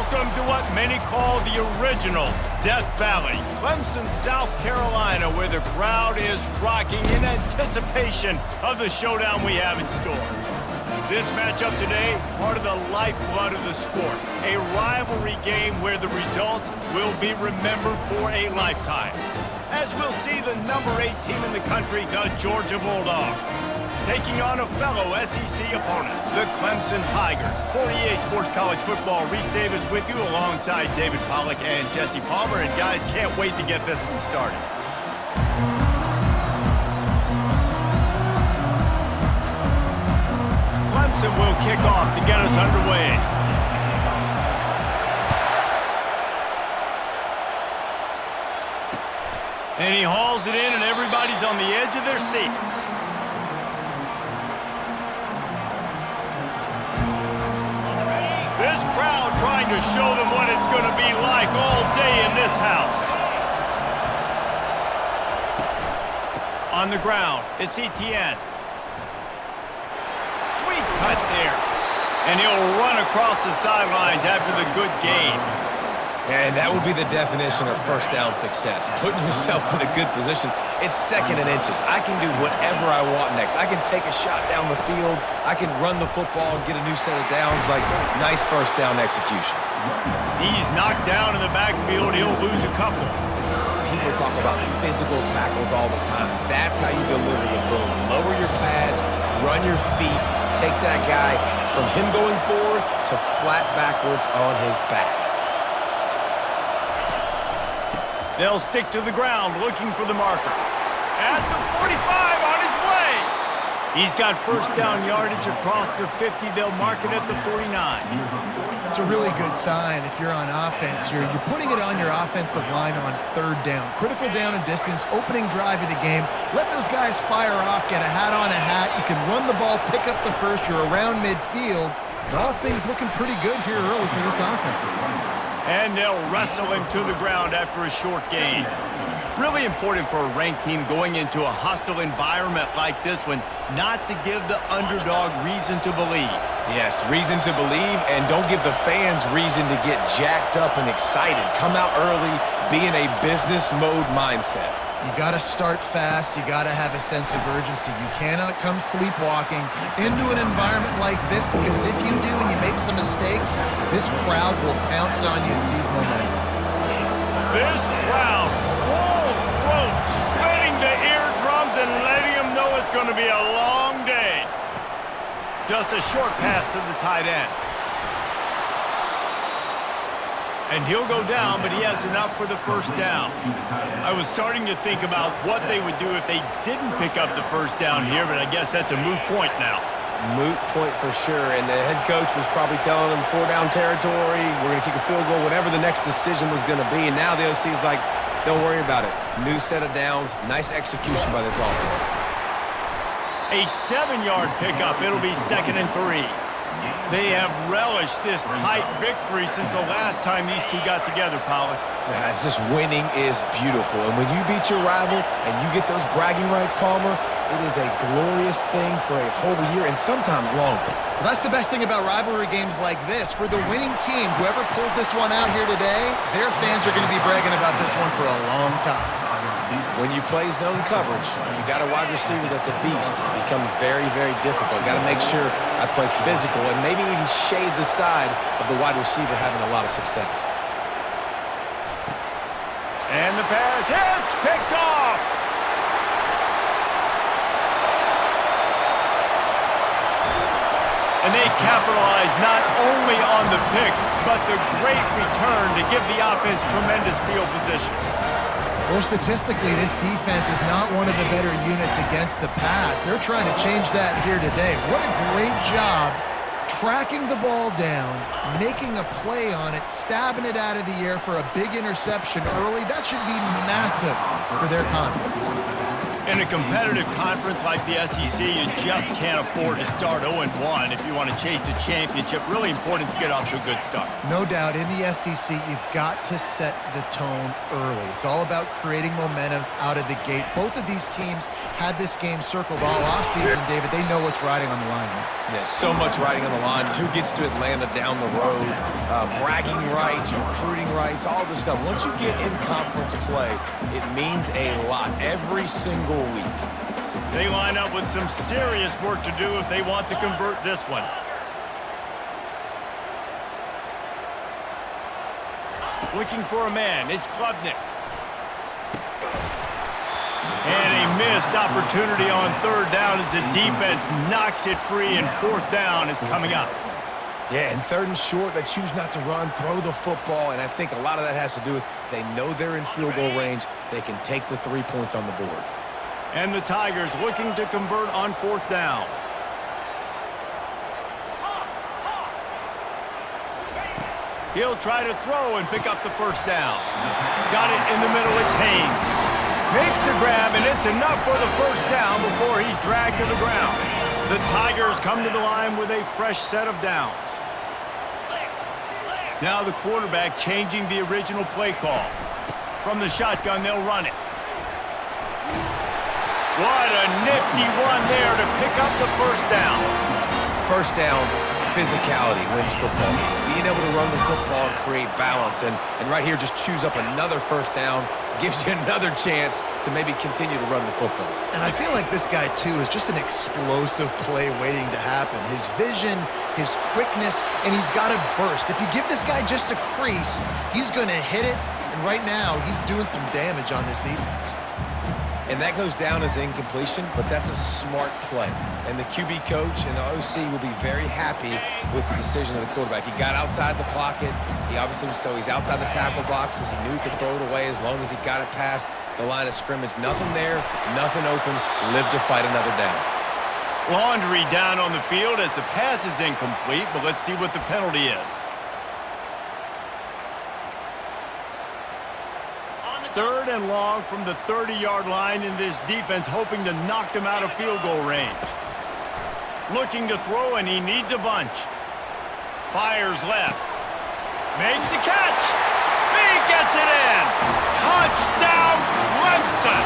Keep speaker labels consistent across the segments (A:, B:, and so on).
A: Welcome to what many call the original Death Valley, Clemson, South Carolina, where the crowd is rocking in anticipation of the showdown we have in store. This matchup today, part of the lifeblood of the sport, a rivalry game where the results will be remembered for a lifetime. As we'll see the number 8 team in the country, the Georgia Bulldogs, taking on a fellow SEC opponent, the Clemson Tigers. For EA Sports College Football, Reese Davis with you alongside David Pollack and Jesse Palmer. And guys, can't wait to get this one started. Clemson will kick off to get us underway. And he hauls it in, and everybody's on the edge of their seats. This crowd trying to show them what it's going to be like all day in this house. On the ground, it's Etienne. Sweet cut there. And he'll run across the sidelines after the good gain.
B: And that would be the definition of first down success. Putting yourself in a good position. It's second and inches. I can do whatever I want next. I can take a shot down the field. I can run the football and get a new set of downs. Like, nice first down execution.
A: He's knocked down in the backfield. He'll lose a couple.
B: People talk about physical tackles all the time. That's how you deliver the boom. Lower your pads, run your feet, take that guy from him going forward to flat backwards on his back.
A: They'll stick to the ground looking for the marker. At the 45 on his way. He's got first down yardage across the 50. They'll mark it at the 49.
C: It's a really good sign if you're on offense. You're putting it on your offensive line on third down. Critical down and distance, opening drive of the game. Let those guys fire off, get a hat on a hat. You can run the ball, pick up the first. You're around midfield. And all things looking pretty good here early for this offense.
A: And they'll wrestle him to the ground after a short gain. Really important for a ranked team going into a hostile environment like this one, not to give the underdog reason to believe.
B: Yes, reason to believe, and don't give the fans reason to get jacked up and excited. Come out early, be in a business mode mindset.
C: You got to start fast. You got to have a sense of urgency. You cannot come sleepwalking into an environment like this, because if you do and you make some mistakes, this crowd will pounce on you and seize momentum.
A: This crowd, full throat, splitting the eardrums and letting them know it's going to be a long day. Just a short pass to the tight end. And he'll go down, but he has enough for the first down. I was starting to think about what they would do if they didn't pick up the first down here, but I guess that's a moot point now.
B: Moot point for sure, and the head coach was probably telling them 4-down territory, we're going to kick a field goal, whatever the next decision was going to be, and now the OC's like, don't worry about it. New set of downs, nice execution by this offense.
A: A 7-yard pickup. It'll be 2nd and 3. They have relished this tight victory since the last time these two got together, Pollack.
B: Yeah, it's just winning is beautiful. And when you beat your rival and you get those bragging rights, Palmer, it is a glorious thing for a whole year and sometimes longer.
C: Well, that's the best thing about rivalry games like this. For the winning team, whoever pulls this one out here today, their fans are going to be bragging about this one for a long time.
B: When you play zone coverage and you got a wide receiver that's a beast, it becomes very, very difficult. Got to make sure I play physical and maybe even shade the side of the wide receiver having a lot of success.
A: And the pass hits, picked off. And they capitalize not only on the pick, but the great return to give the offense tremendous field position.
C: Well, statistically, this defense is not one of the better units against the pass. They're trying to change that here today. What a great job tracking the ball down, making a play on it, stabbing it out of the air for a big interception early. That should be massive for their confidence.
A: In a competitive conference like the SEC, you just can't afford to start 0-1 if you want to chase a championship. Really important to get off to a good start.
C: No doubt, in the SEC, you've got to set the tone early. It's all about creating momentum out of the gate. Both of these teams had this game circled all offseason, David. They know what's riding on the line here.
B: There's so much riding on the line. Who gets to Atlanta down the road? Bragging rights, recruiting rights, all this stuff. Once you get in conference play, it means a lot every single week.
A: They line up with some serious work to do if they want to convert this one. Looking for a man. It's Klubnik. And a missed opportunity on third down as the defense knocks it free, and fourth down is coming up.
B: Yeah, and third and short, they choose not to run, throw the football, and I think a lot of that has to do with they know they're in field goal range. They can take the 3 points on the board.
A: And the Tigers looking to convert on fourth down. He'll try to throw and pick up the first down. Got it in the middle. It's Haynes. Makes the grab, and it's enough for the first down before he's dragged to the ground. The Tigers come to the line with a fresh set of downs. Now the quarterback changing the original play call. From the shotgun, they'll run it. What a nifty run there to pick up the first down.
B: First down, physicality wins football games. Being able to run the football and create balance. And right here, just choose up another first down, gives you another chance to maybe continue to run the football.
C: And I feel like this guy, too, is just an explosive play waiting to happen. His vision, his quickness, and he's got a burst. If you give this guy just a crease, he's going to hit it. And right now, he's doing some damage on this defense.
B: And that goes down as incompletion, but that's a smart play. And the QB coach and the OC will be very happy with the decision of the quarterback. He got outside the pocket. He obviously, so he's outside the tackle boxes. He knew he could throw it away as long as he got it past the line of scrimmage. Nothing there, nothing open. Live to fight another down.
A: Laundry down on the field as the pass is incomplete, but let's see what the penalty is. Third and long from the 30-yard line, in this defense hoping to knock them out of field goal range. Looking to throw, and he needs a bunch. Fires left. Makes the catch. He gets it in. Touchdown, Clemson.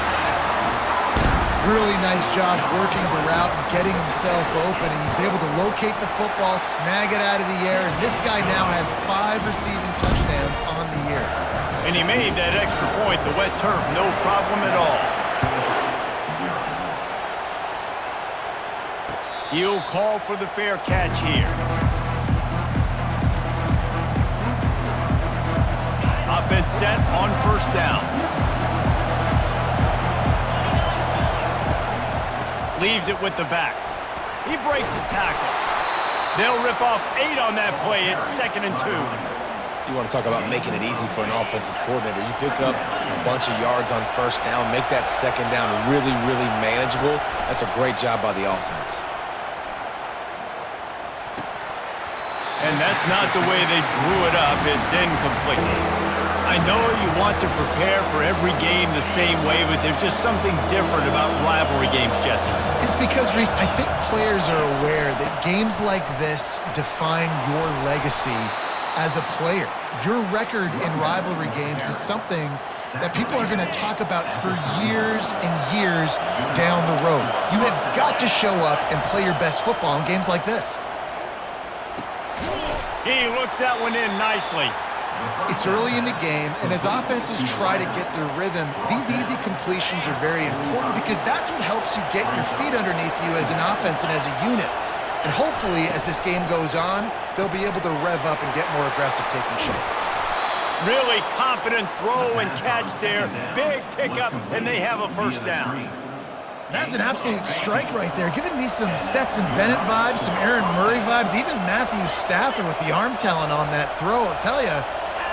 C: Really nice job working the route and getting himself open. And he's able to locate the football, snag it out of the air, and this guy now has 5 receiving touchdowns on the year.
A: And he made that extra point, the wet turf, no problem at all. He'll call for the fair catch here. Offense set on first down. Leaves it with the back. He breaks the tackle. They'll rip off 8 on that play. It's 2nd and 2.
B: You want to talk about making it easy for an offensive coordinator. You pick up a bunch of yards on first down, make that second down really, really manageable. That's a great job by the offense.
A: And that's not the way they drew it up. It's incomplete. I know you want to prepare for every game the same way, but there's just something different about rivalry games, Jesse.
C: It's because, Reese, I think players are aware that games like this define your legacy as a player. Your record in rivalry games is something that people are going to talk about for years and years down the road. You have got to show up and play your best football in games like this.
A: He looks that one in nicely.
C: It's early in the game, and as offenses try to get their rhythm, these easy completions are very important because that's what helps you get your feet underneath you as an offense and as a unit. And hopefully, as this game goes on, they'll be able to rev up and get more aggressive taking shots.
A: Really confident throw and catch there. Big pickup, and they have a first down.
C: That's an absolute strike right there, giving me some Stetson Bennett vibes, some Aaron Murray vibes, even Matthew Stafford with the arm talent on that throw. I'll tell you,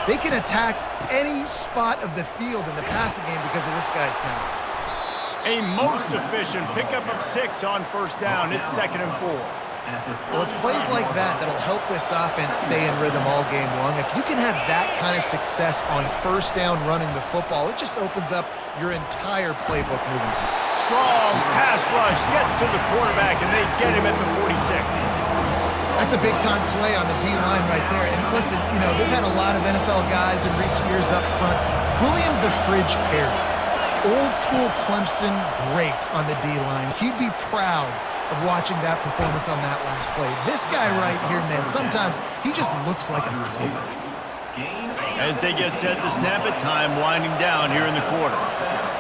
C: they can attack any spot of the field in the passing game because of this guy's talent.
A: A most efficient pickup of 6 on first down. It's 2nd and 4.
C: Well, it's plays like that that'll help this offense stay in rhythm all game long. If you can have that kind of success on first down running the football, it just opens up your entire playbook moving forward.
A: Strong pass rush gets to the quarterback, and they get him at the 46.
C: That's a big-time play on the D-line right there. And listen, you know, they've had a lot of NFL guys in recent years up front. William the Fridge Perry, old-school Clemson great on the D-line. He'd be proud of watching that performance on that last play. This guy right here, man, sometimes he just looks like a throwback.
A: As they get set to snap it, time winding down here in the quarter.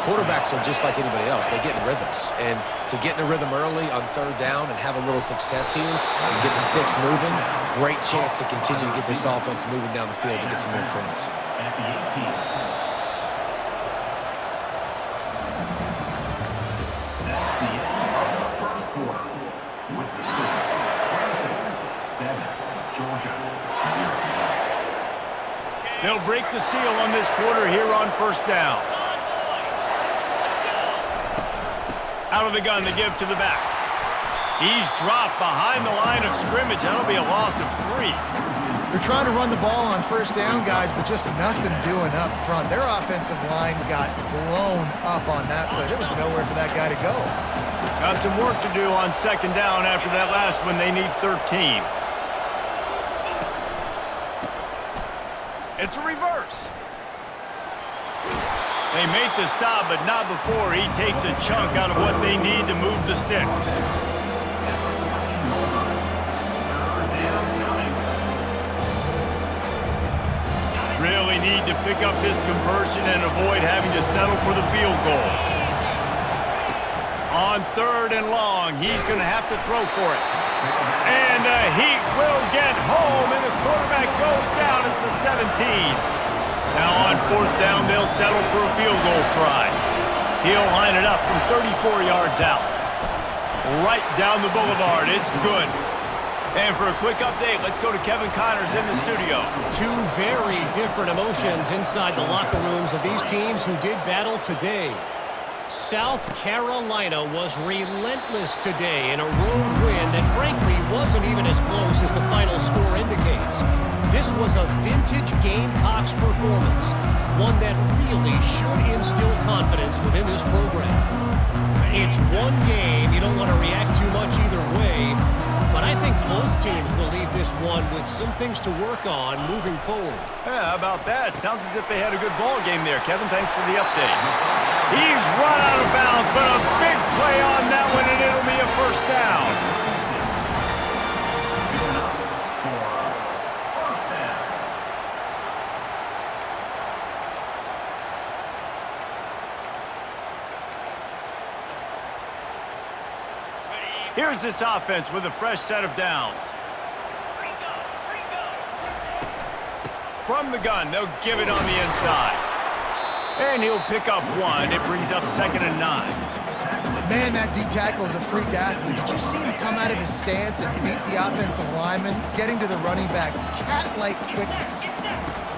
B: Quarterbacks are just like anybody else. They get in rhythms. And to get in a rhythm early on third down and have a little success here and get the sticks moving, great chance to continue to get this offense moving down the field to get some more points.
A: They'll break the seal on this quarter here on first down. Out of the gun to give to the back. He's dropped behind the line of scrimmage. That'll be a loss of 3.
C: They're trying to run the ball on first down, guys, but just nothing doing up front. Their offensive line got blown up on that play. There was nowhere for that guy to go.
A: Got some work to do on second down after that last one. They need 13. It's a reverse. They make the stop, but not before he takes a chunk out of what they need to move the sticks. Really need to pick up this conversion and avoid having to settle for the field goal. On third and long, he's going to have to throw for it. And the Heat will get home, and the quarterback goes down at the 17. Now on fourth down, they'll settle for a field goal try. He'll line it up from 34 yards out. Right down the boulevard. It's good. And for a quick update, let's go to Kevin Connors in the studio.
D: Two very different emotions inside the locker rooms of these teams who did battle today. South Carolina was relentless today in a road win that frankly wasn't even as close as the final score indicates. This was a vintage Gamecocks performance, one that really should instill confidence within this program. It's one game, you don't want to react too much either way, but I think both teams will leave this one with some things to work on moving forward.
A: Yeah, how about that? Sounds as if they had a good ball game there. Kevin, thanks for the update. He's run out of bounds, but a big play on that one, and it'll be a first down. Here's this offense with a fresh set of downs. From the gun, they'll give it on the inside. And he'll pick up one. It brings up 2nd and 9.
C: Man, that D-tackle is a freak athlete. Did you see him come out of his stance and beat the offensive lineman, getting to the running back? Cat-like quickness.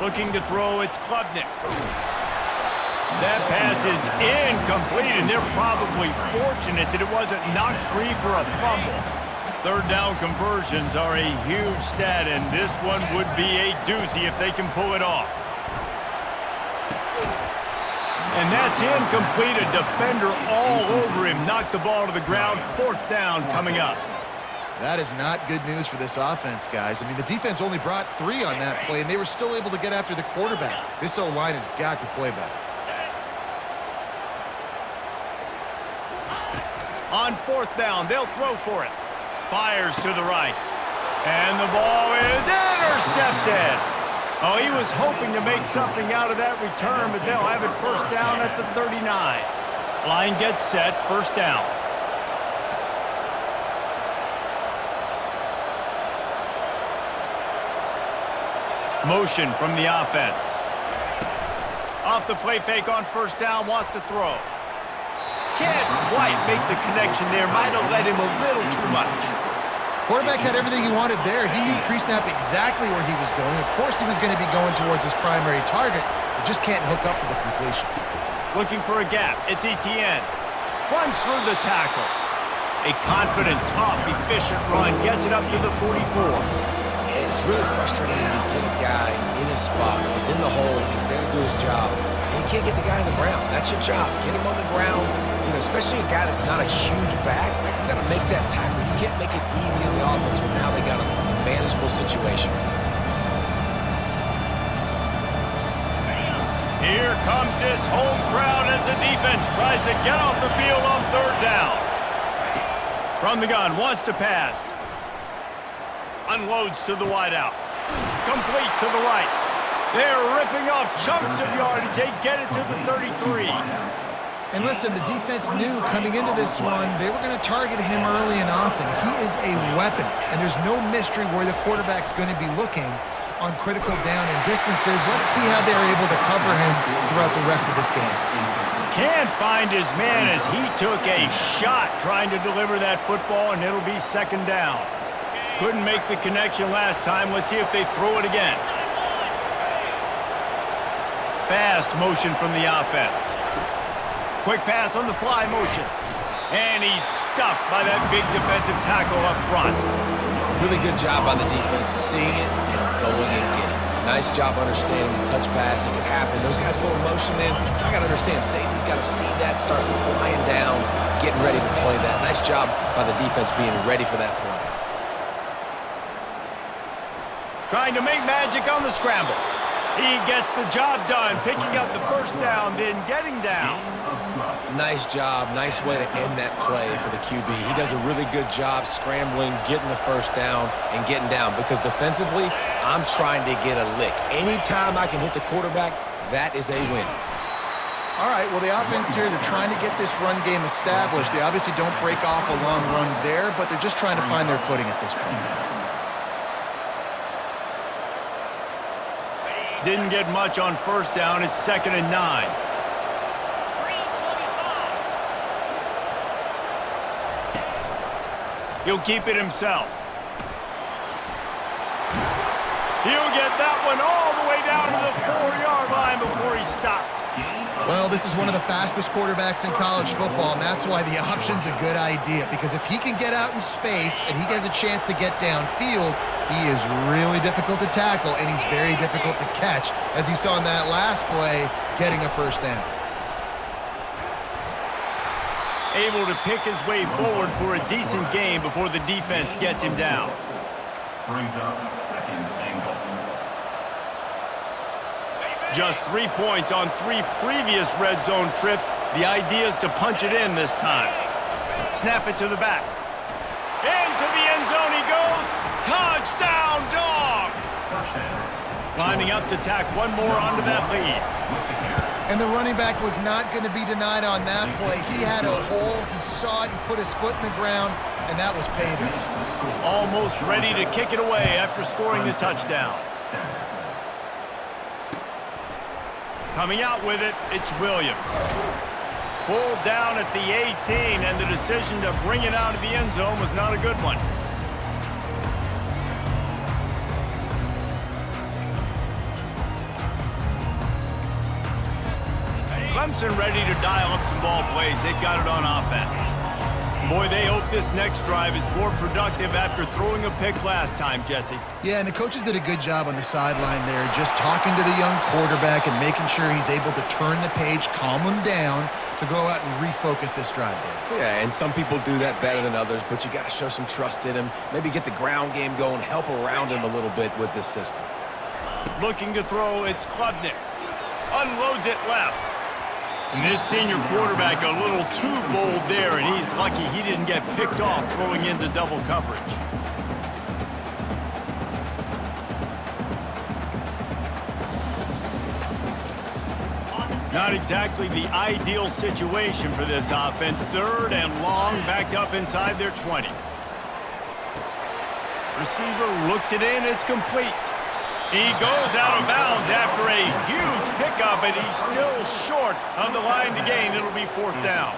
A: Looking to throw, it's Klubnik. That pass is incomplete, and they're probably fortunate that it wasn't knocked free for a fumble. Third down conversions are a huge stat, and this one would be a doozy if they can pull it off. And that's incomplete. A defender all over him. Knocked the ball to the ground. 4th down coming up.
C: That is not good news for this offense, guys. I mean, the defense only brought 3 on that play, and they were still able to get after the quarterback. This O-line has got to play better.
A: On 4th down, they'll throw for it. Fires to the right. And the ball is intercepted. Oh, he was hoping to make something out of that return, but they'll have it first down at the 39. Line gets set, first down. Motion from the offense. Off the play fake on first down, wants to throw. Can't quite make the connection there. Might have led him a little too much.
C: Quarterback had everything he wanted there. He knew pre-snap exactly where he was going. Of course he was going to be going towards his primary target. He just can't hook up for the completion.
A: Looking for a gap. It's Etienne. Runs through the tackle. A confident, tough, efficient run. Gets it up to the 44.
B: It's really frustrating when you get a guy in his spot. He's in the hole. He's there to do his job. And you can't get the guy on the ground. That's your job. Get him on the ground. You know, especially a guy that's not a huge back. You got to make that tackle. You can't make it easy on the offense when now they got a manageable situation.
A: Here comes this home crowd as the defense tries to get off the field on third down. From the gun, wants to pass. Unloads to the wideout. Complete to the right. They're ripping off chunks of yardage. They get it to the 33.
C: And listen, the defense knew coming into this one, they were going to target him early and often. He is a weapon, and there's no mystery where the quarterback's going to be looking on critical down and distances. Let's see how they're able to cover him throughout the rest of this game.
A: Can't find his man as he took a shot trying to deliver that football, and it'll be second down. Couldn't make the connection last time. Let's see if they throw it again. Fast motion from the offense. Quick pass on the fly motion. And he's stuffed by that big defensive tackle up front.
B: Really good job by the defense, seeing it and going and getting it. Nice job understanding the touch pass that could happen. Those guys go in motion, man. I got to understand, safety's got to see that, start flying down, getting ready to play that. Nice job by the defense being ready for that play.
A: Trying to make magic on the scramble. He gets the job done, picking up the first down, then getting down.
B: Nice job. Nice way to end that play for the QB. He does a really good job scrambling, getting the first down, and getting down. Because defensively, I'm trying to get a lick. Anytime I can hit the quarterback, that is a win.
C: All right, well, the offense here, they're trying to get this run game established. They obviously don't break off a long run there, but they're just trying to find their footing at this point.
A: Didn't get much on first down. It's 2nd and 9. He'll keep it himself. He'll get that one all the way down to the 4-yard line before he stopped.
C: Well, this is one of the fastest quarterbacks in college football, and that's why the option's a good idea. Because if he can get out in space and he has a chance to get downfield, he is really difficult to tackle, and he's very difficult to catch, as you saw in that last play, getting a first down.
A: Able to pick his way forward for a decent game before the defense gets him down.
E: Brings up second and goal.
A: Just 3 points on 3 previous red zone trips. The idea is to punch it in this time. Snap it to the back. Into the end zone he goes. Touchdown, Dogs! Lining up to tack one more onto that lead.
C: And the running back was not going to be denied on that play. He had a hole. He saw it. He put his foot in the ground, and that was pay dirt.
A: Almost ready to kick it away after scoring the touchdown. Coming out with it, it's Williams. Pulled down at the 18, and the decision to bring it out of the end zone was not a good one. Clemson ready to dial up some ball plays. They've got it on offense. Boy, they hope this next drive is more productive after throwing a pick last time, Jesse.
C: Yeah, and the coaches did a good job on the sideline there, just talking to the young quarterback and making sure he's able to turn the page, calm him down to go out and refocus this drive there.
B: Yeah, and some people do that better than others, but you got to show some trust in him. Maybe get the ground game going, help around him a little bit with this system.
A: Looking to throw, it's Klubnik. Unloads it left. And this senior quarterback a little too bold there, and he's lucky he didn't get picked off throwing into double coverage. Not exactly the ideal situation for this offense. 3rd and long, backed up inside their 20. Receiver looks it in, it's complete. He goes out of bounds after a huge pickup, and he's still short of the line to gain. It'll be 4th down.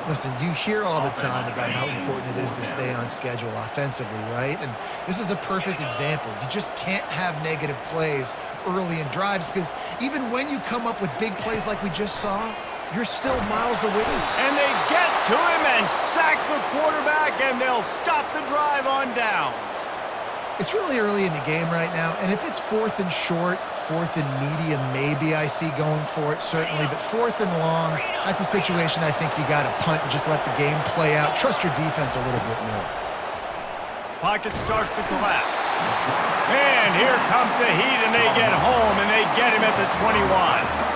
C: Listen, you hear all the time about how important it is to stay on schedule offensively, right? And this is a perfect example. You just can't have negative plays early in drives because even when you come up with big plays like we just saw, you're still miles away.
A: And they get to him and sack the quarterback, and they'll stop the drive on downs.
C: It's really early in the game right now, and if it's 4th and short, 4th and medium, maybe I see going for it, certainly, but 4th and long, that's a situation I think you got to punt and just let the game play out. Trust your defense a little bit more.
A: Pocket starts to collapse. And here comes the Heat, and they get home, and they get him at the 21.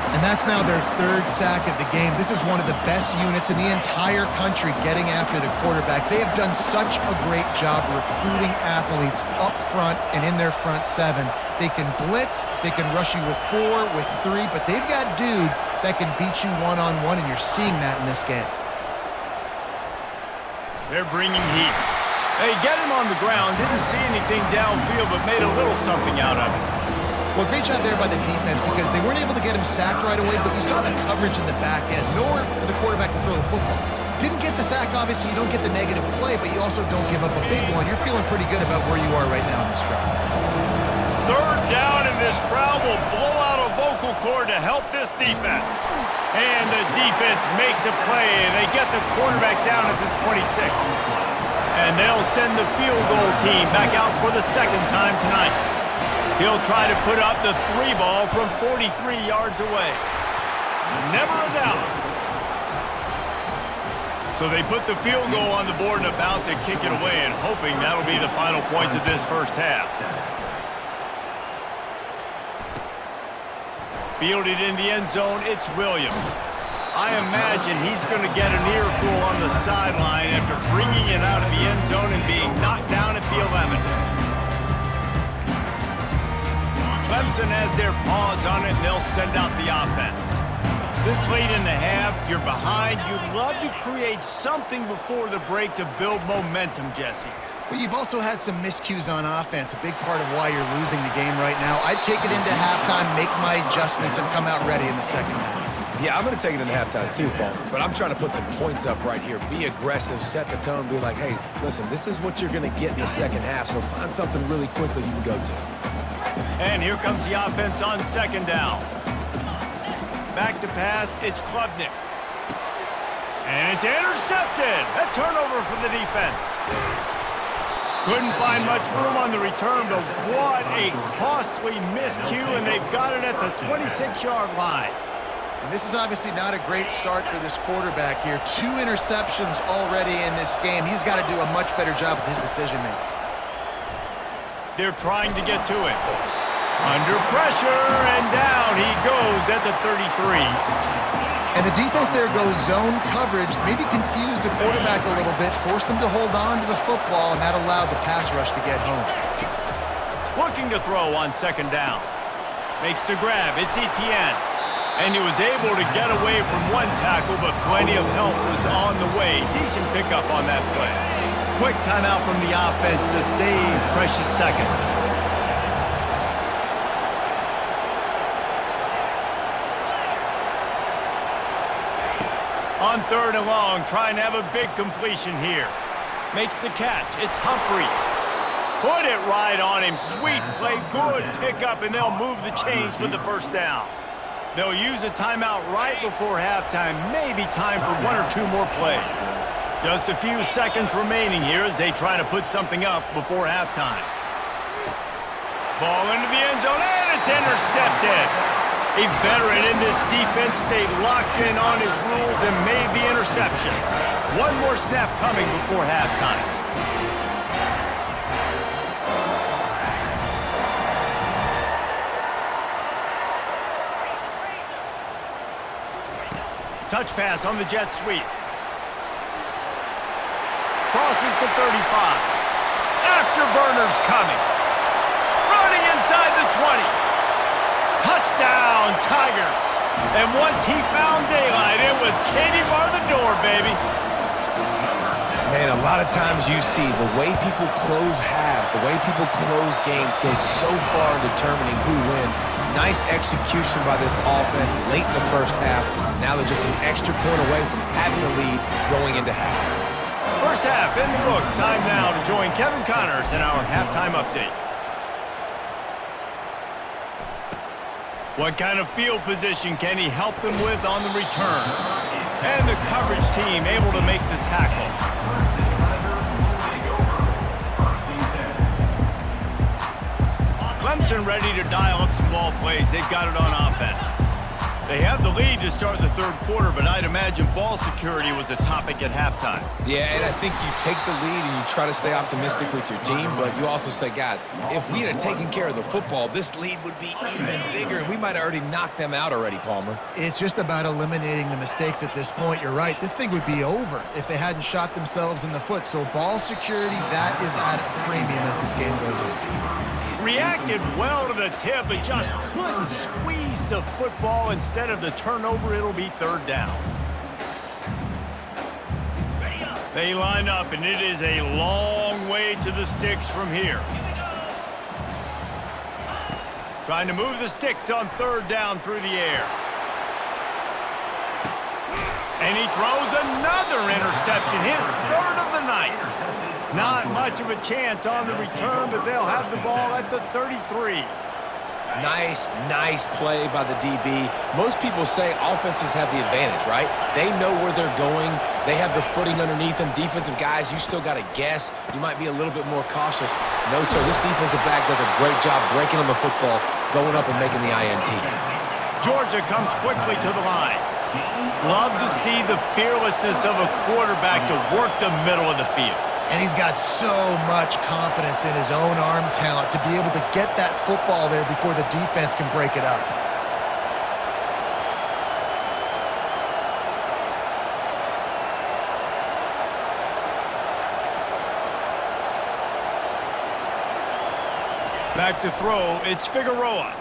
C: And that's now their 3rd sack of the game. This is one of the best units in the entire country getting after the quarterback. They have done such a great job recruiting athletes up front and in their front 7. They can blitz, they can rush you with 4, with 3, but they've got dudes that can beat you one-on-one, and you're seeing that in this game.
A: They're bringing heat. They get him on the ground, didn't see anything downfield, but made a little something out of it.
C: Well, great job there by the defense because they weren't able to get him sacked right away, but you saw the coverage in the back end. Nowhere for the quarterback to throw the football. Didn't get the sack, obviously. You don't get the negative play, but you also don't give up a big one. You're feeling pretty good about where you are right now in this crowd.
A: 3rd down, and this crowd will blow out a vocal cord to help this defense. And the defense makes a play, and they get the quarterback down at the 26. And they'll send the field goal team back out for the 2nd time tonight. He'll try to put up the 3 ball from 43 yards away. Never a doubt. So they put the field goal on the board and about to kick it away, and hoping that'll be the final points of this first half. Fielded in the end zone, it's Williams. I imagine he's going to get an earful on the sideline after bringing it out of the end zone and being knocked down at the 11. Clemson has their paws on it, and they'll send out the offense. This late in the half, you're behind. You'd love to create something before the break to build momentum, Jesse.
C: But you've also had some miscues on offense, a big part of why you're losing the game right now. I'd take it into halftime, make my adjustments, and come out ready in the 2nd half.
B: Yeah, I'm going to take it into halftime too, Paul. But I'm trying to put some points up right here. Be aggressive, set the tone, be like, hey, listen, this is what you're going to get in the 2nd half, so find something really quickly you can go to.
A: And here comes the offense on 2nd down. Back to pass, it's Klubnik. And it's intercepted. A turnover for the defense. Couldn't find much room on the return, but what a costly miscue, and they've got it at the 26-yard line.
C: And this is obviously not a great start for this quarterback here. 2 interceptions already in this game. He's got to do a much better job with his decision-making.
A: They're trying to get to it. Under pressure, and down he goes at the 33.
C: And the defense there goes zone coverage, maybe confused the quarterback a little bit, forced him to hold on to the football, and that allowed the pass rush to get home.
A: Looking to throw on 2nd down. Makes the grab, it's Etienne. And he was able to get away from one tackle, but plenty of help was on the way. Decent pickup on that play. Quick timeout from the offense to save precious seconds. On 3rd and long, trying to have a big completion here. Makes the catch. It's Humphreys. Put it right on him. Sweet play, good pickup, and they'll move the chains with the 1st down. They'll use a timeout right before halftime. Maybe time for 1 or 2 more plays. Just a few seconds remaining here as they try to put something up before halftime. Ball into the end zone, and it's intercepted. A veteran in this defense stayed locked in on his rules and made the interception. 1 more snap coming before halftime. Touch pass on the jet sweep. Crosses the 35. Afterburner's coming. Running inside the 20. Touchdown, Tigers. And once he found daylight, it was Katie bar the door, baby.
B: Man, a lot of times you see the way people close halves, the way people close games goes so far in determining who wins. Nice execution by this offense late in the 1st half. Now they're just an extra point away from having the lead going into halftime.
A: 1st half in the books. Time now to join Kevin Connors in our halftime update. What kind of field position can he help them with on the return? And the coverage team able to make the tackle. ready to dial up some ball plays. They've got it on offense. They have the lead to start the third quarter, but I'd imagine ball security was a topic at halftime.
B: Yeah, and I think you take the lead and you try to stay optimistic with your team, but you also say, guys, if we had taken care of the football, this lead would be even bigger, and we might have already knocked them out already, Palmer.
C: It's just about eliminating the mistakes at this point. You're right. This thing would be over if they hadn't shot themselves in the foot. So ball security, that is at a premium as this game goes on.
A: Reacted well to the tip, but just couldn't squeeze the football. Instead of the turnover, it'll be third down. They line up, and it is a long way to the sticks from here. Trying to move the sticks on third down through the air. And he throws another interception, his third of the night. Not much of a chance on the return, but they'll have the ball at the 33.
B: Nice play by the DB. Most people say offenses have the advantage, right? They know where they're going. They have the footing underneath them. Defensive guys, you still got to guess. You might be a little bit more cautious. No, sir, this defensive back does a great job breaking on the football, going up and making the INT.
A: Georgia comes quickly to the line. Love to see the fearlessness of a quarterback to work the middle of the field.
C: And he's got so much confidence in his own arm talent to be able to get that football there before the defense can break it up.
A: Back to throw, it's Figueroa.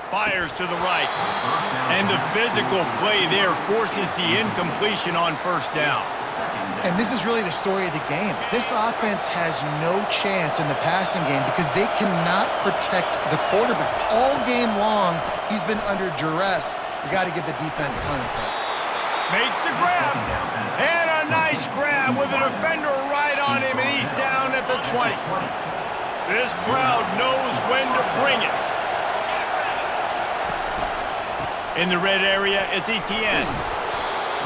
A: Fires to the right. And the physical play there forces the incompletion on first down.
C: And this is really the story of the game. This offense has no chance in the passing game because they cannot protect the quarterback. All game long, he's been under duress. You got to give the defense time to play.
A: Makes the grab. And a nice grab with a defender right on him, and he's down at the 20. This crowd knows when to bring it. In the red area, it's Etienne.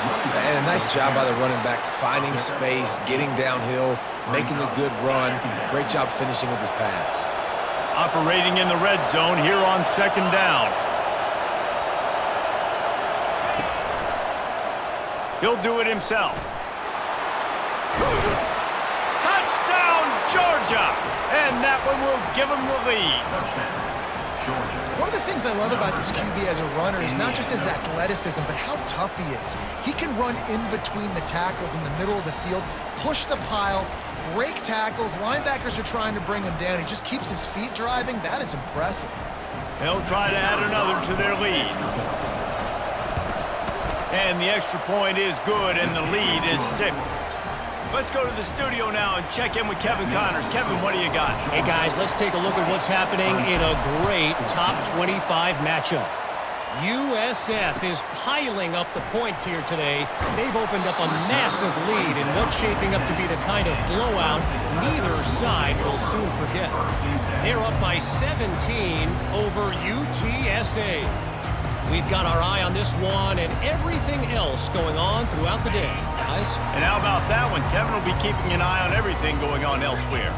B: And a nice job by the running back, finding space, getting downhill, making the good run. Great job finishing with his pads.
A: Operating in the red zone here on second down. He'll do it himself. Touchdown, Georgia! And that one will give him the lead.
C: One of the things I love about this QB as a runner is not just his athleticism, but how tough he is. He can run in between the tackles in the middle of the field, push the pile, break tackles. Linebackers are trying to bring him down. He just keeps his feet driving. That is impressive.
A: They'll try to add another to their lead. And the extra point is good, and the lead is 6. Let's go to the studio now and check in with Kevin Connors. Kevin, what do you got?
D: Hey, guys, let's take a look at what's happening in a great top 25 matchup. USF is piling up the points here today. They've opened up a massive lead in what's shaping up to be the kind of blowout neither side will soon forget. They're up by 17 over UTSA. We've got our eye on this one and everything else going on throughout the day. Guys?
A: And how about that one? Kevin will be keeping an eye on everything going on elsewhere.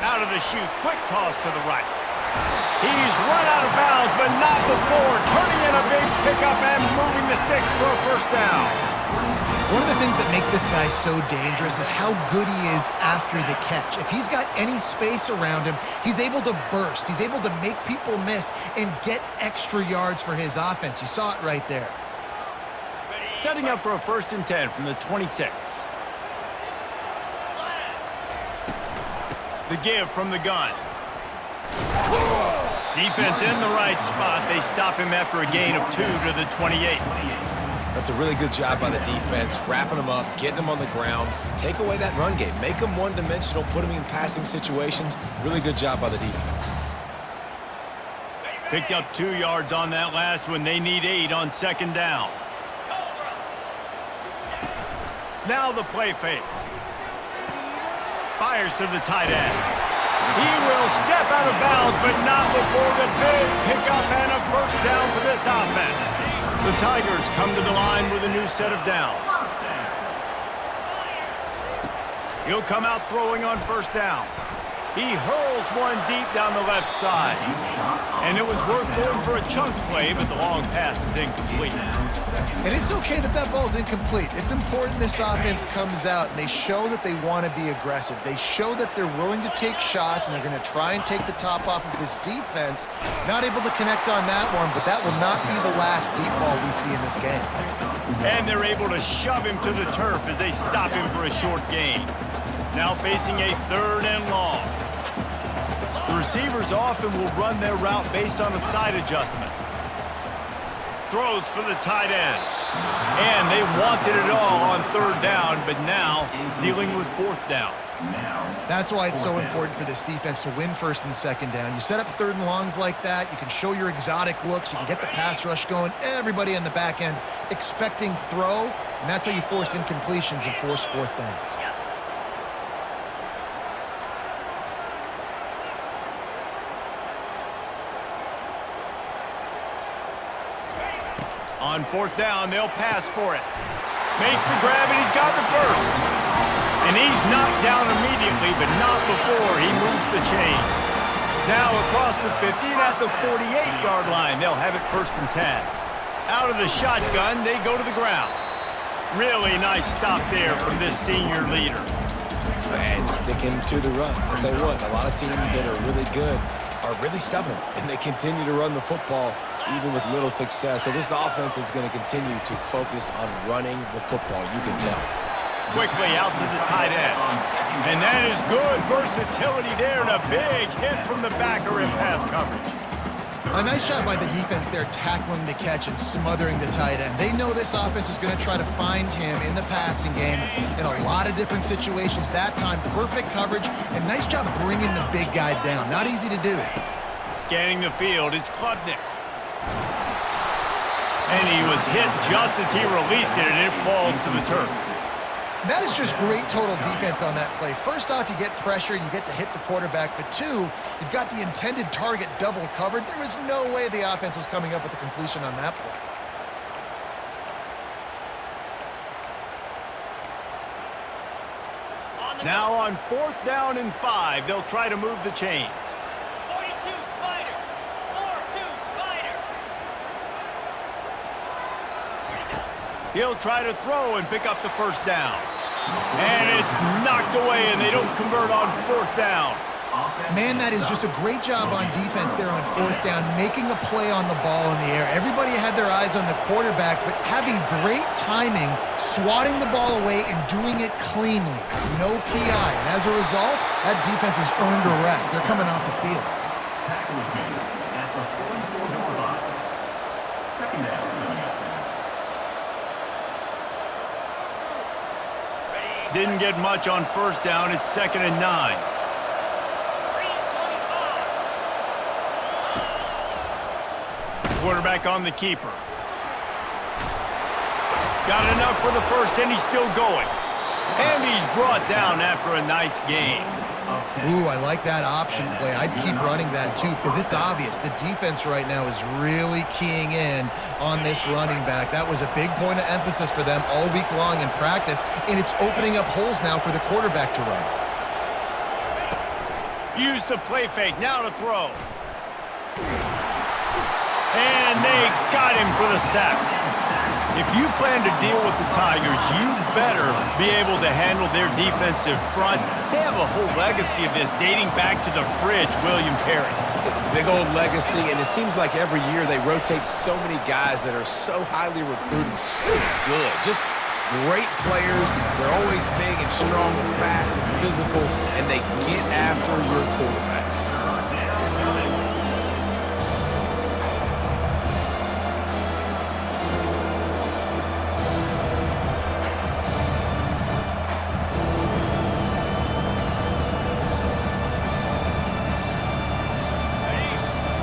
A: Out of the chute, quick toss to the right. He's run out of bounds, but not before turning in a big pickup and moving the sticks for a first down.
C: One of the things that makes this guy so dangerous is how good he is after the catch. If he's got any space around him, he's able to burst. He's able to make people miss and get extra yards for his offense. You saw it right there.
A: Setting up for a 1st and 10 from the 26. The give from the gun. Defense in the right spot. They stop him after a gain of 2 to the 28.
B: That's a really good job by the defense, wrapping them up, getting them on the ground. Take away that run game. Make them one-dimensional, put them in passing situations. Really good job by the defense.
A: Picked up 2 yards on that last one. They need 8 on second down. Now the play fake. Fires to the tight end. He will step out of bounds, but not before the big pickup and a first down for this offense. The Tigers come to the line with a new set of downs. He'll come out throwing on first down. He hurls one deep down the left side. And it was worth going for a chunk play, but the long pass is incomplete.
C: And it's okay that that ball's incomplete. It's important this offense comes out and they show that they want to be aggressive. They show that they're willing to take shots and they're going to try and take the top off of this defense. Not able to connect on that one, but that will not be the last deep ball we see in this game.
A: And they're able to shove him to the turf as they stop him for a short gain. Now facing a 3rd and long. The receivers often will run their route based on a side adjustment. Throws for the tight end. And they wanted it all on 3rd down, but now dealing with 4th down.
C: That's why it's so important for this defense to win 1st and 2nd down. You set up 3rd and longs like that, you can show your exotic looks, you can get the pass rush going, everybody on the back end expecting throw, and that's how you force incompletions and force 4th downs.
A: On 4th down, they'll pass for it. Makes the grab, and he's got the first. And he's knocked down immediately, but not before he moves the chains. Now across the 50 and at the 48-yard line, they'll have it 1st and 10. Out of the shotgun, they go to the ground. Really nice stop there from this senior leader.
B: And sticking to the run. I'll tell you what, a lot of teams that are really good are really stubborn, and they continue to run the football even with little success. So this offense is going to continue to focus on running the football, you can tell.
A: Quickly out to the tight end. And that is good versatility there and a big hit from the backer in pass coverage.
C: A nice job by the defense there tackling the catch and smothering the tight end. They know this offense is going to try to find him in the passing game in a lot of different situations. That time, perfect coverage and nice job bringing the big guy down. Not easy to do.
A: Scanning the field, it's Klubnik. And he was hit just as he released it, and it falls to the turf.
C: That is just great total defense on that play. First off, you get pressure and you get to hit the quarterback, but 2, you've got the intended target double covered. There was no way the offense was coming up with a completion on that play.
A: Now on 4th down and 5, they'll try to move the chains.
F: 42 Spider. 4-2 Spider.
A: He'll try to throw and pick up the 1st down. And it's knocked away, and they don't convert on 4th down.
C: Man, that is just a great job on defense there on 4th down, making a play on the ball in the air. Everybody had their eyes on the quarterback, but having great timing, swatting the ball away, and doing it cleanly. No PI. And as a result, that defense has earned a rest. They're coming off the field.
E: Tackle was made at the 44-yard line. 2nd down.
A: Didn't get much on 1st down. It's 2nd and 9. Quarterback on the keeper. Got enough for the first, and he's still going. And he's brought down after a nice gain.
C: Ooh, I like that option play. I'd keep running that too because it's obvious. The defense right now is really keying in on this running back. That was a big point of emphasis for them all week long in practice, and it's opening up holes now for the quarterback to run.
A: Use the play fake, now to throw. And they got him for the sack. If you plan to deal with the Tigers, you better be able to handle their defensive front. They have a whole legacy of this dating back to the fridge, William Perry.
B: Big old legacy, and it seems like every year they rotate so many guys that are so highly recruited, so good. Just great players. They're always big and strong and fast and physical, and they get after your quarterback.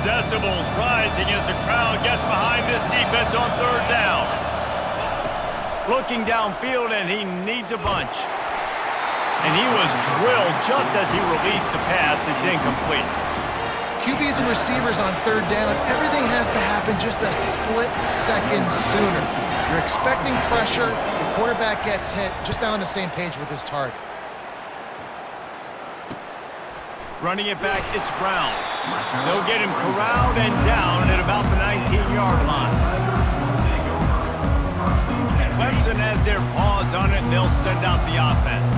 A: Decibels rising as the crowd gets behind this defense on 3rd down. Looking downfield, and he needs a bunch. And he was drilled just as he released the pass. It's incomplete.
C: QBs and receivers on 3rd down, everything has to happen just a split second sooner. You're expecting pressure, the quarterback gets hit, just not on the same page with his target.
A: Running it back, it's Brown. They'll get him corralled and down at about the 19-yard line. Clemson has their paws on it, and they'll send out the offense.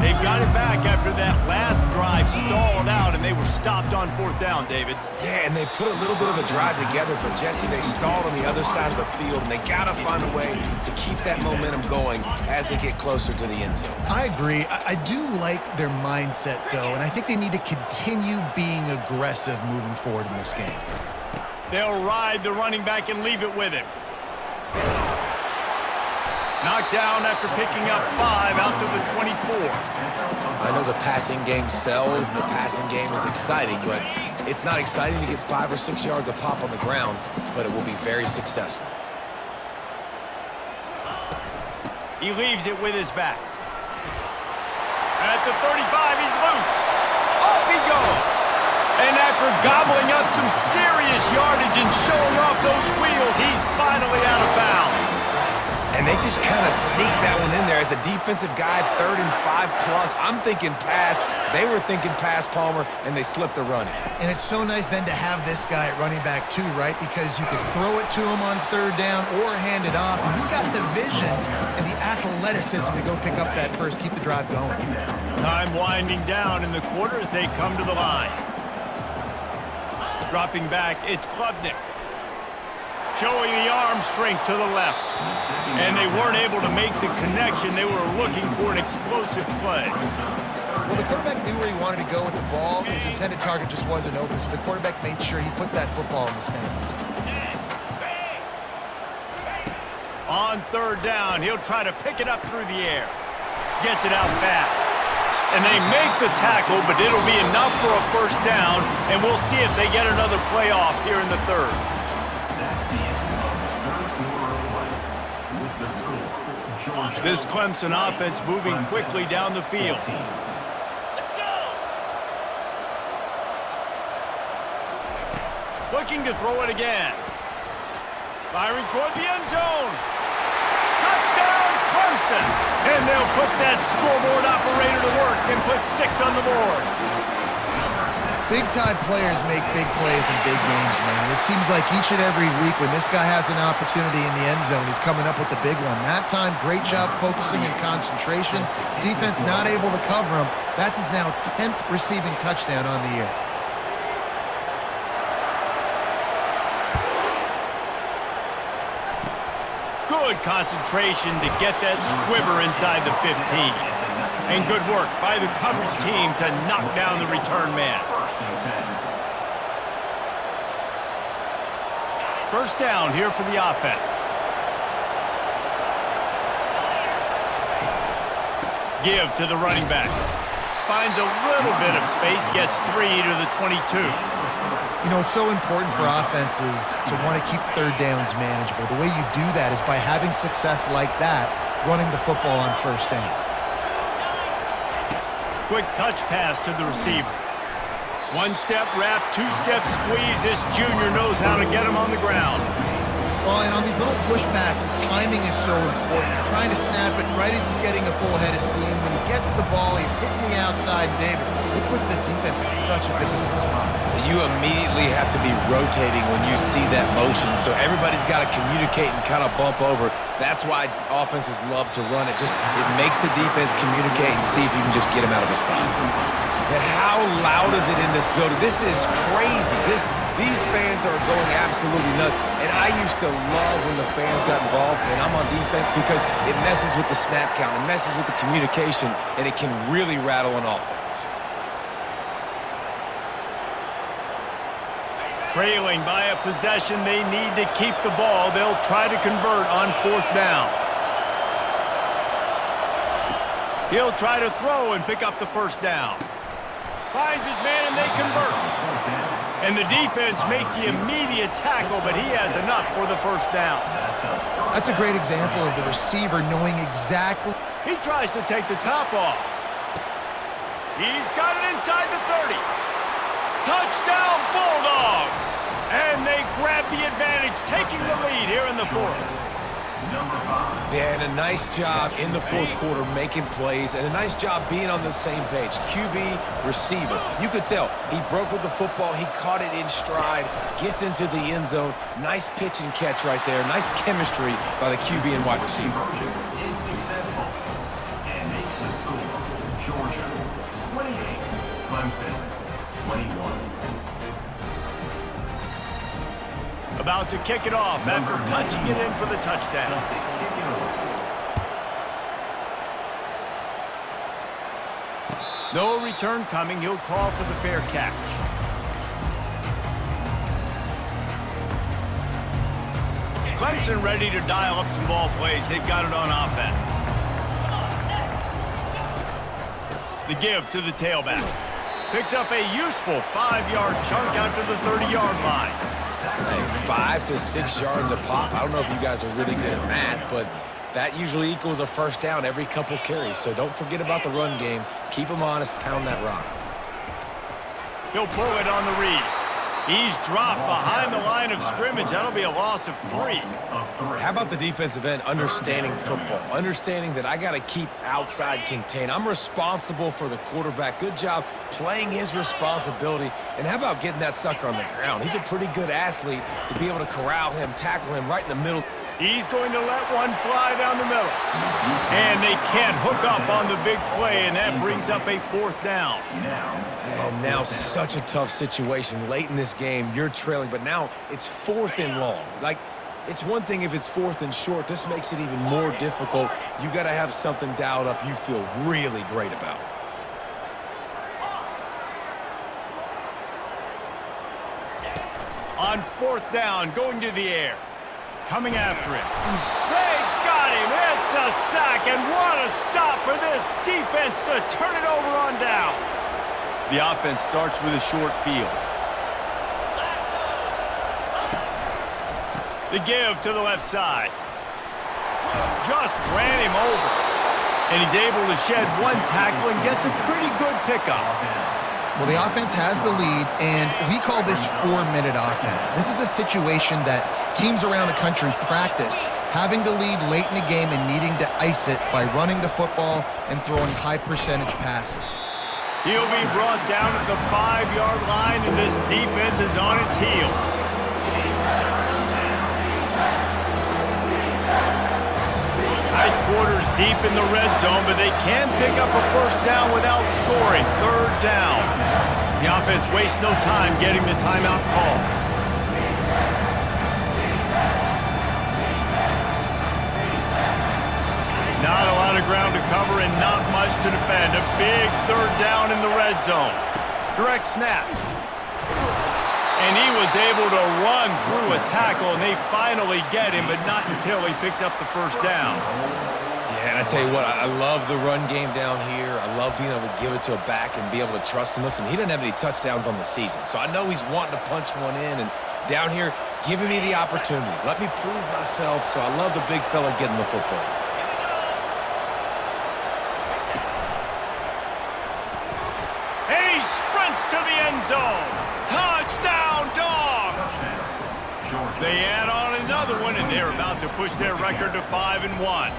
A: They've got it back after that last drive stalled out, and they were stopped on 4th down, David.
B: Yeah, and they put a little bit of a drive together, but Jesse, they stalled on the other side of the field, and they got to find a way to keep that momentum going as they get closer to the end zone.
C: I agree. I do like their mindset, though, and I think they need to continue being aggressive moving forward in this game.
A: They'll ride the running back and leave it with him. Knocked down after picking up 5 out to the 24.
B: I know the passing game sells and the passing game is exciting, but it's not exciting to get 5 or 6 yards a pop on the ground, but it will be very successful.
A: He leaves it with his back. At the 35, he's loose. Off he goes. And after gobbling up some serious yardage and showing off those wheels, he's finally out of bounds.
B: And they just kind of sneaked that one in there as a defensive guy, 3rd and 5+. I'm thinking pass. They were thinking pass, Palmer, and they slipped the run in.
C: And it's so nice then to have this guy at running back too, right? Because you can throw it to him on 3rd down or hand it off. And he's got the vision and the athleticism to go pick up that first, keep the drive going.
A: Time winding down in the quarter as they come to the line. Dropping back, it's Klubnik. Showing the arm strength to the left. And they weren't able to make the connection. They were looking for an explosive play.
C: Well, the quarterback knew where he wanted to go with the ball. His intended target just wasn't open, so the quarterback made sure he put that football in the stands.
A: On 3rd down, he'll try to pick it up through the air. Gets it out fast. And they make the tackle, but it'll be enough for a 1st down, and we'll see if they get another play off here in the 3rd. This Clemson offense moving quickly down the field.
F: Let's go!
A: Looking to throw it again. Firing toward the end zone. Touchdown, Clemson! And they'll put that scoreboard operator to work and put 6 on the board.
C: Big-time players make big plays in big games, man. It seems like each and every week when this guy has an opportunity in the end zone, he's coming up with the big one. That time, great job focusing and concentration. Defense not able to cover him. That's his now 10th receiving touchdown on the year.
A: Good concentration to get that squibber inside the 15. And good work by the coverage team to knock down the return man. 1st down here for the offense. Give to the running back. Finds a little bit of space, gets 3 to the 22.
C: You know, it's so important for offenses to want to keep 3rd downs manageable. The way you do that is by having success like that, running the football on 1st down.
A: Quick touch pass to the receiver. 1-step wrap, 2-step squeeze. This junior knows how to get him on the ground.
C: Well, and on these little push passes, timing is so important. You're trying to snap it right as he's getting a full head of steam. When he gets the ball, he's hitting the outside. David, it puts the defense in such a difficult spot.
B: You immediately have to be rotating when you see that motion, so everybody's got to communicate and kind of bump over. That's why offenses love to run it. It makes the defense communicate and see if you can just get him out of the spot. And how loud is it in this building? This is crazy. These fans are going absolutely nuts. And I used to love when the fans got involved, and I'm on defense because it messes with the snap count, it messes with the communication, and it can really rattle an offense.
A: Trailing by a possession, they need to keep the ball. They'll try to convert on 4th down. He'll try to throw and pick up the 1st down. Finds his man and they convert. And the defense makes the immediate tackle, but he has enough for the 1st down.
C: That's a great example of the receiver knowing exactly.
A: He tries to take the top off. He's got it inside the 30. Touchdown, Bulldogs! And they grab the advantage, taking the lead here in the 4th.
E: Number 5.
B: Yeah, and a nice job in the fourth quarter making plays, and a nice job being on the same page. QB, receiver. You could tell he broke with the football. He caught it in stride, gets into the end zone. Nice pitch and catch right there. Nice chemistry by the QB and wide receiver.
E: Conversion is successful and makes the score Georgia 28, Clemson 21.
A: About to kick it off after punching it in for the touchdown. No return coming. He'll call for the fair catch. Clemson ready to dial up some ball plays. They've got it on offense. The give to the tailback. Picks up a useful 5-yard chunk out to the 30-yard line.
B: Hey, 5 to 6 yards a pop. I don't know if you guys are really good at math, but that usually equals a first down every couple carries. So don't forget about the run game. Keep them honest. Pound that rock.
A: He'll pull it on the read. He's dropped behind the line of scrimmage. That'll be a loss of 3.
B: How about the defensive end understanding football? Understanding that I got to keep outside contain. I'm responsible for the quarterback. Good job playing his responsibility. And how about getting that sucker on the ground? He's a pretty good athlete to be able to corral him, tackle him right in the middle.
A: He's going to let one fly down the middle. And they can't hook up on the big play, and that brings up a 4th down.
B: And now such a tough situation. Late in this game, you're trailing, but now it's 4th and long. Like, it's one thing if it's 4th and short. This makes it even more difficult. You got to have something dialed up you feel really great about.
A: On 4th down, going to the air. Coming after him. They got him. It's a sack, and what a stop for this defense to turn it over on downs. The offense starts with a short field. The give to the left side. Just ran him over. And he's able to shed one tackle and gets a pretty good pickup.
C: Well, the offense has the lead, and we call this 4-minute offense. This is a situation that teams around the country practice, having the lead late in the game and needing to ice it by running the football and throwing high-percentage passes.
A: He'll be brought down at the 5-yard line, and this defense is on its heels. Tight quarters deep in the red zone, but they can pick up a first down without scoring. 3rd down. The offense wastes no time getting the timeout call. Not a lot of ground to cover and not much to defend. A big 3rd down in the red zone. Direct snap. And he was able to run through a tackle, and they finally get him, but not until he picks up the first down.
B: Yeah, and I tell you what, I love the run game down here. I love being able to give it to a back and be able to trust him. Listen, he doesn't have any touchdowns on the season, so I know he's wanting to punch one in, and down here, giving me the opportunity. Let me prove myself, so I love the big fella getting the football.
A: And he sprints to the end zone. Touchdown, Dogs! They add on another one, and they're about to push their record to 5-1.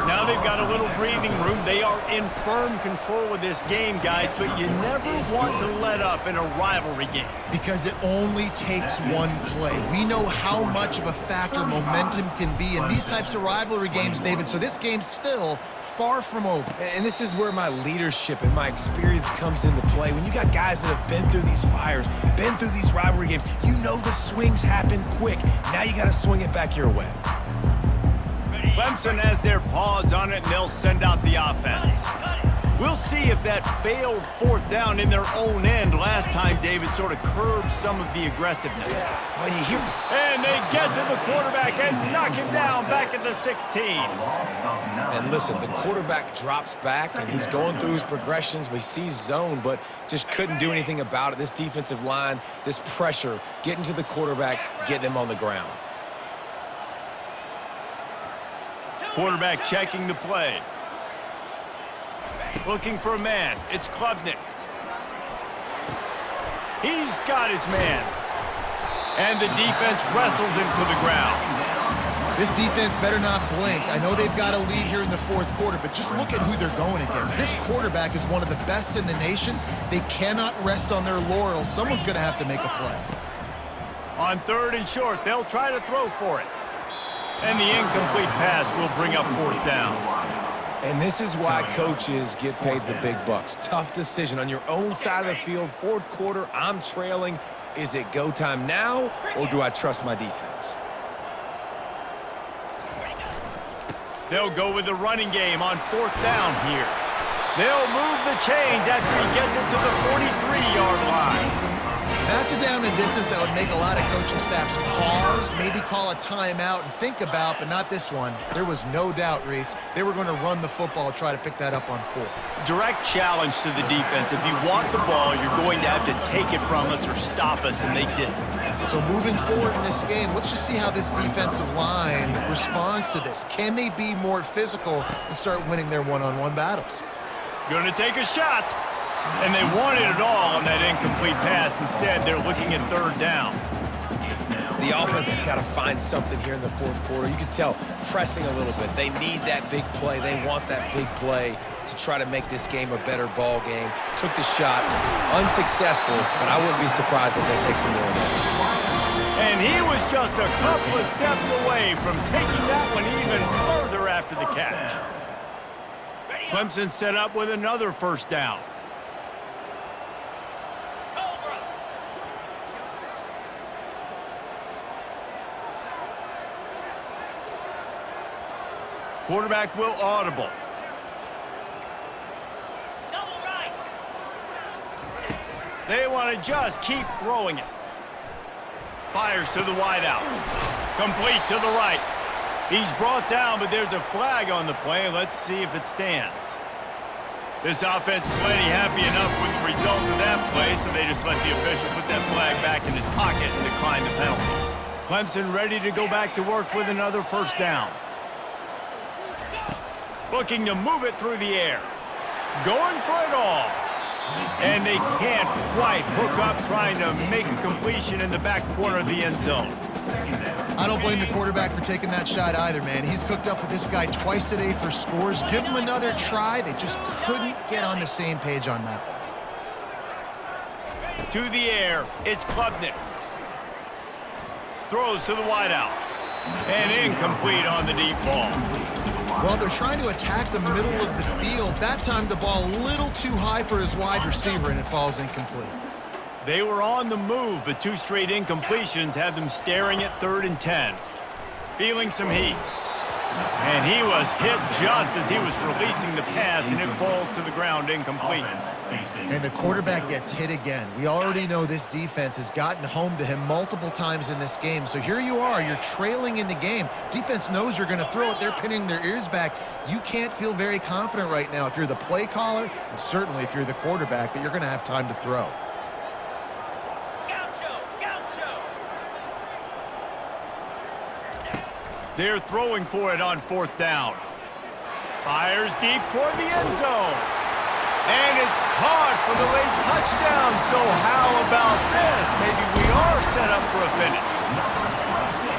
A: Now they've got a little breathing room. They are in firm control of this game, guys, but you never want to let up in a rivalry game.
C: Because it only takes one play. We know how much of a factor momentum can be in these types of rivalry games, David, so this game's still far from over.
B: And this is where my leadership and my experience comes into play. When you got guys that have been through these fires, been through these rivalry games, you know the swings happen quick. Now you got to swing it back your way.
A: Clemson has their paws on it, and they'll send out the offense. We'll see if that failed 4th down in their own end last time, David, sort of curbed some of the aggressiveness.
B: Well, you hear me.
A: And they get to the quarterback and knock him down back at the 16.
B: And listen, the quarterback drops back, and he's going through his progressions. We see zone, but just couldn't do anything about it. This defensive line, this pressure, getting to the quarterback, getting him on the ground.
A: Quarterback checking the play. Looking for a man. It's Klubnik. He's got his man. And the defense wrestles him to the ground.
C: This defense better not blink. I know they've got a lead here in the fourth quarter, but just look at who they're going against. This quarterback is one of the best in the nation. They cannot rest on their laurels. Someone's going to have to make a play.
A: On 3rd and short, they'll try to throw for it. And the incomplete pass will bring up 4th down.
B: And this is why coaches get paid the big bucks. Tough decision on your own side of the field. 4th quarter, I'm trailing. Is it go time now, or do I trust my defense?
A: They'll go with the running game on 4th down here. They'll move the chains after he gets it to the 43-yard line.
C: That's a down and distance that would make a lot of coaching staffs pause, maybe call a timeout and think about, but not this one. There was no doubt, Reese, they were going to run the football, try to pick that up on 4th.
A: Direct challenge to the defense. If you want the ball, you're going to have to take it from us or stop us, and they didn't.
C: So moving forward in this game, let's just see how this defensive line responds to this. Can they be more physical and start winning their one-on-one battles?
A: Going to take a shot. And they wanted it all on that incomplete pass. Instead, they're looking at 3rd down.
B: The offense has got to find something here in the 4th quarter. You can tell pressing a little bit. They need that big play. They want that big play to try to make this game a better ball game. Took the shot. Unsuccessful, but I wouldn't be surprised if they take some more of those.
A: And he was just a couple of steps away from taking that one even further after the catch. Clemson set up with another 1st down. Quarterback will audible.
F: Double right.
A: They want to just keep throwing it. Fires to the wideout. Complete to the right. He's brought down, but there's a flag on the play. Let's see if it stands. This offense plenty happy enough with the result of that play, so they just let the official put that flag back in his pocket and decline the penalty. Clemson ready to go back to work with another 1st down. Looking to move it through the air. Going for it all. And they can't quite hook up trying to make a completion in the back corner of the end zone.
C: I don't blame the quarterback for taking that shot either, man. He's cooked up with this guy twice today for scores. Give him another try. They just couldn't get on the same page on that one.
A: To the air, it's Klubnik. Throws to the wideout. And incomplete on the deep ball.
C: Well, they're trying to attack the middle of the field. That time the ball a little too high for his wide receiver, and it falls incomplete.
A: They were on the move, but 2 straight incompletions had them staring at 3rd and 10. Feeling some heat. And he was hit just as he was releasing the pass, and it falls to the ground incomplete.
C: And the quarterback gets hit again. We already know this defense has gotten home to him multiple times in this game. So here you are, you're trailing in the game. Defense knows you're going to throw it. They're pinning their ears back. You can't feel very confident right now if you're the play caller, and certainly if you're the quarterback, that you're going to have time to throw.
A: They're throwing for it on 4th down. Fires deep toward the end zone. And it's caught for the late touchdown. So how about this? Maybe we are set up for a finish.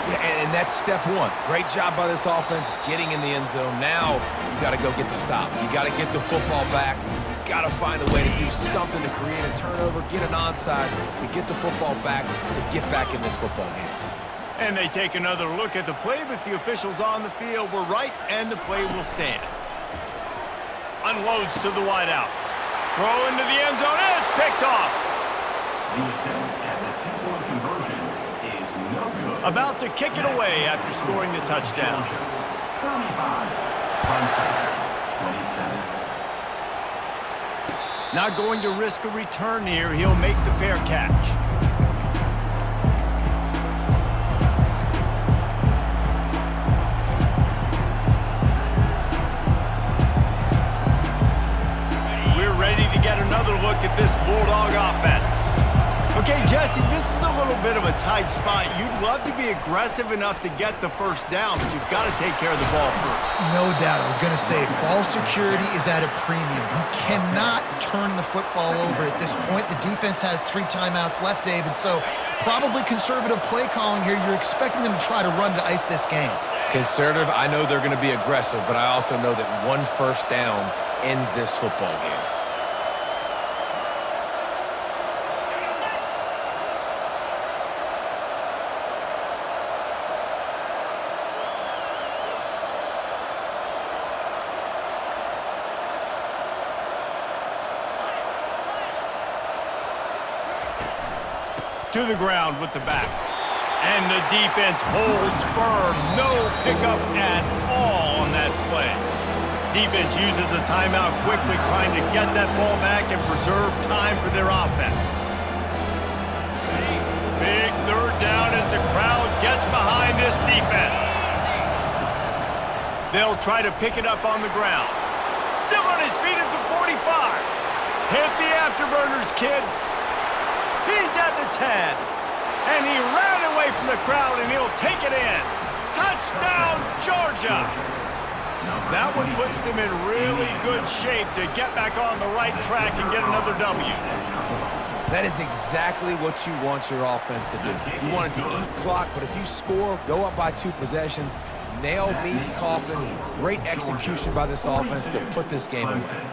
B: Yeah, and that's step 1. Great job by this offense getting in the end zone. Now you got to go get the stop. You got to get the football back. You got to find a way to do something to create a turnover, get an onside, to get the football back, to get back in this football game.
A: And they take another look at the play, but the officials on the field were right, and the play will stand. Unloads to the wideout. Throw into the end zone, and it's picked off.
E: The attempt at the two-point conversion is no good.
A: About to kick it away after scoring the touchdown.
E: 35. Clemson, 27.
A: Not going to risk a return here. He'll make the fair catch. Look at this Bulldog offense. Okay, Justin, this is a little bit of a tight spot. You'd love to be aggressive enough to get the 1st down, but you've got to take care of the ball first.
C: No doubt. I was going to say, ball security is at a premium. You cannot turn the football over at this point. The defense has 3 timeouts left, David, so probably conservative play calling here. You're expecting them to try to run to ice this game.
B: Conservative, I know they're going to be aggressive, but I also know that one first down ends this football game.
A: To the ground with the back. And the defense holds firm. No pickup at all on that play. Defense uses a timeout quickly, trying to get that ball back and preserve time for their offense. Big third down as the crowd gets behind this defense. They'll try to pick it up on the ground. Still on his feet at the 45. Hit the afterburners, kid. He's at the 10, and he ran away from the crowd, and he'll take it in. Touchdown, Georgia! That one puts them in really good shape to get back on the right track and get another W.
B: That is exactly what you want your offense to do. You want it to eat clock, but if you score, go up by 2 possessions, nail, meet, coffin, great execution by this offense to put this game away.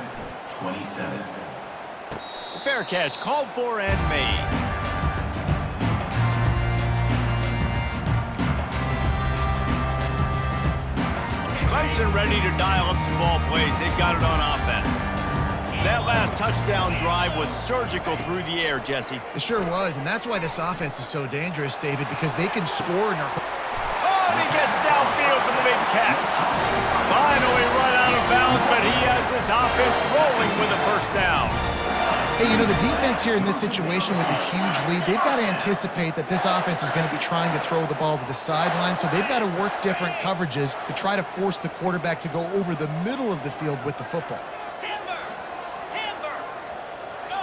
E: 27.
A: Fair catch, called for and made. Clemson ready to dial up some ball plays. They've got it on offense. That last touchdown drive was surgical through the air, Jesse.
C: It sure was, and that's why this offense is so dangerous, David, because they can score in a...
A: Oh, and he gets downfield for the big catch. Finally run out of bounds, but he has this offense rolling with a first down.
C: Hey, you know, the defense here in this situation with a huge lead, they've got to anticipate that this offense is going to be trying to throw the ball to the sideline, so they've got to work different coverages to try to force the quarterback to go over the middle of the field with the football.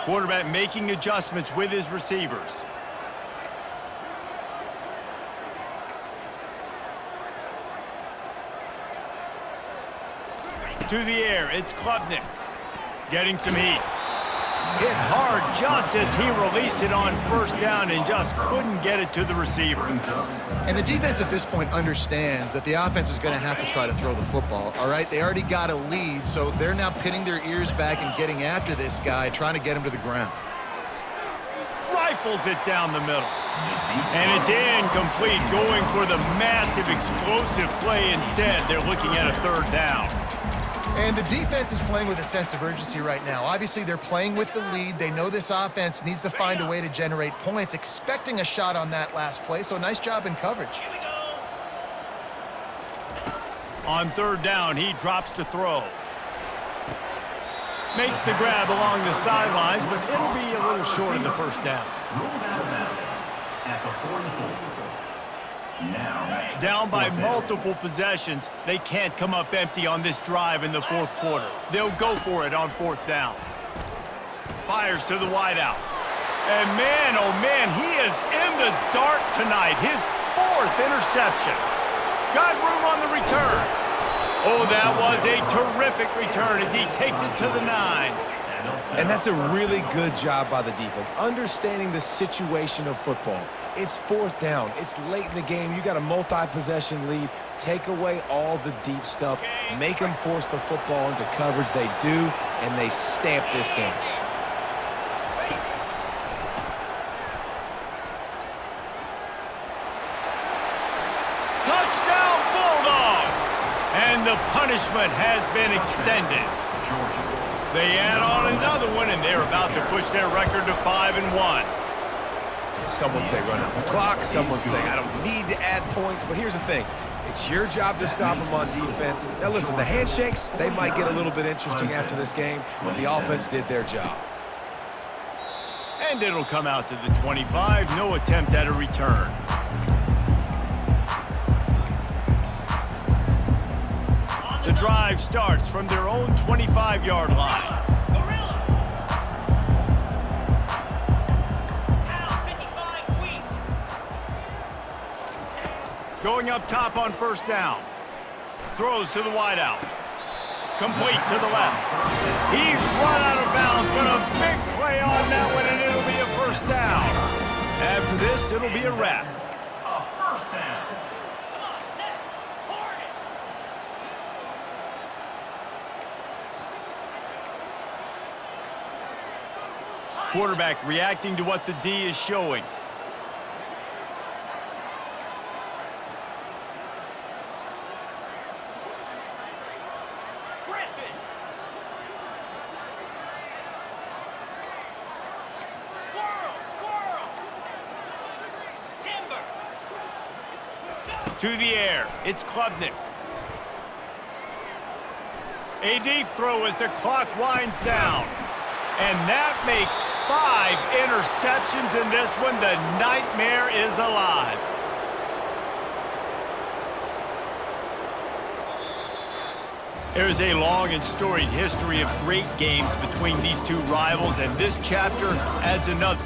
A: Quarterback making adjustments with his receivers. To the air, it's Klubnik. Getting some heat. Hit hard just as he released it on first down and just couldn't get it to the receiver.
C: And the defense at this point understands that the offense is going to have to try to throw the football, all right? They already got a lead, so they're now pinning their ears back and getting after this guy, trying to get him to the ground.
A: Rifles it down the middle. And it's incomplete, going for the massive explosive play instead. They're looking at a third down.
C: And the defense is playing with a sense of urgency right now. Obviously, they're playing with the lead. They know this offense needs to find a way to generate points, expecting a shot on that last play, so nice job in coverage.
A: On third down, he drops to throw. Makes the grab along the sidelines, but it'll be a little short in the first down.
E: At the 44. Now,
A: Down by multiple possessions, they can't come up empty on this drive in the fourth quarter. They'll go for it on fourth down. Fires to the wideout. And man, oh man, he is in the dark tonight. His 4th interception. Got room on the return. Oh, that was a terrific return as he takes it to the 9.
B: And that's a really good job by the defense, understanding the situation of football. It's fourth down. It's late in the game. You got a multi-possession lead. Take away all the deep stuff. Make them force the football into coverage. They do, and they stamp this game.
A: Touchdown, Bulldogs! And the punishment has been extended. They add on another one, and they're about to push their record to 5-1.
B: Some would say run out the clock. Some would say I don't need to add points. But here's the thing. It's your job to stop them on defense. Now, listen, the handshakes, they might get a little bit interesting after this game, but the offense did their job.
A: And it'll come out to the 25. No attempt at a return. The drive starts from their own 25-yard line. Going up top on first down. Throws to the wideout. Complete to the left. He's run out of bounds, but a big play on that one, and it'll be a first down. After this, it'll be a wrap.
E: a first down.
A: quarterback reacting to what the D is showing.
F: Griffin. Squirrel. Timber.
A: To the air, it's Klubnik. A deep throw as the clock winds down. And that makes 5 interceptions in this one. The nightmare is alive. There's a long and storied history of great games between these two rivals, and this chapter adds another.